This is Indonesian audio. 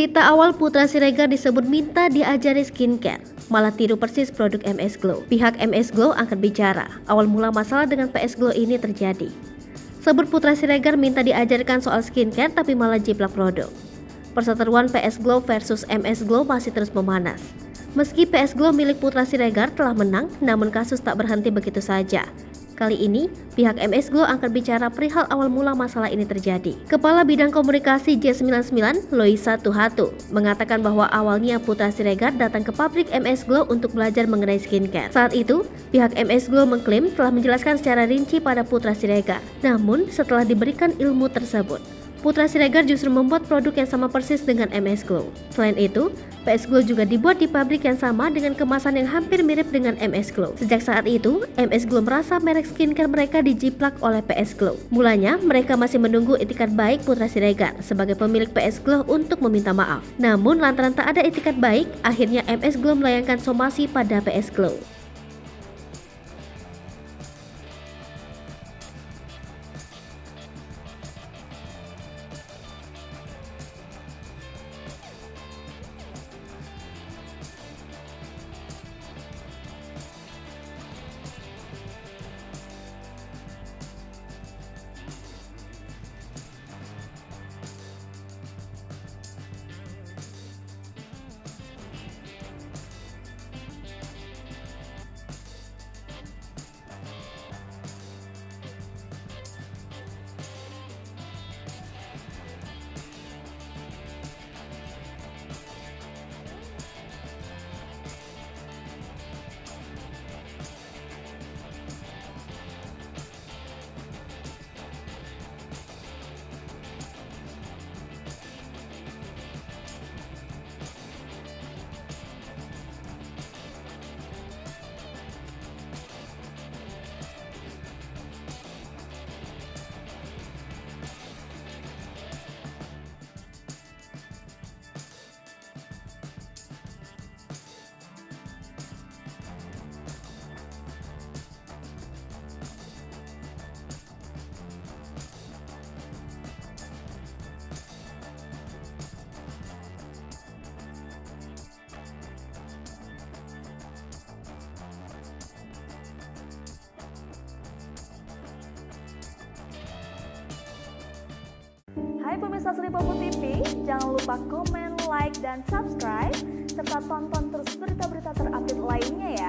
Berita awal Putra Siregar disebut minta diajari skincare, malah tiru persis produk MS Glow. Pihak MS Glow angkat bicara, awal mula masalah dengan PS Glow ini terjadi. Sebut Putra Siregar minta diajarkan soal skincare tapi malah jiplak produk. Perseteruan PS Glow versus MS Glow masih terus memanas. Meski PS Glow milik Putra Siregar telah menang, namun kasus tak berhenti begitu saja. Kali ini, pihak MS Glow angkat bicara perihal awal mula masalah ini terjadi. Kepala Bidang Komunikasi J99, Loisa Tuhatu, mengatakan bahwa awalnya Putra Siregar datang ke pabrik MS Glow untuk belajar mengenai skincare. Saat itu, pihak MS Glow mengklaim telah menjelaskan secara rinci pada Putra Siregar. Namun, setelah diberikan ilmu tersebut, Putra Siregar justru membuat produk yang sama persis dengan MS Glow. Selain itu, PS Glow juga dibuat di pabrik yang sama dengan kemasan yang hampir mirip dengan MS Glow. Sejak saat itu, MS Glow merasa merek skincare mereka dijiplak oleh PS Glow. Mulanya, mereka masih menunggu itikat baik Putra Siregar sebagai pemilik PS Glow untuk meminta maaf. Namun, lantaran tak ada itikat baik, akhirnya MS Glow melayangkan somasi pada PS Glow. Hai pemirsa Sri Popo TV, jangan lupa komen, like, dan subscribe, serta tonton terus berita-berita terupdate lainnya ya.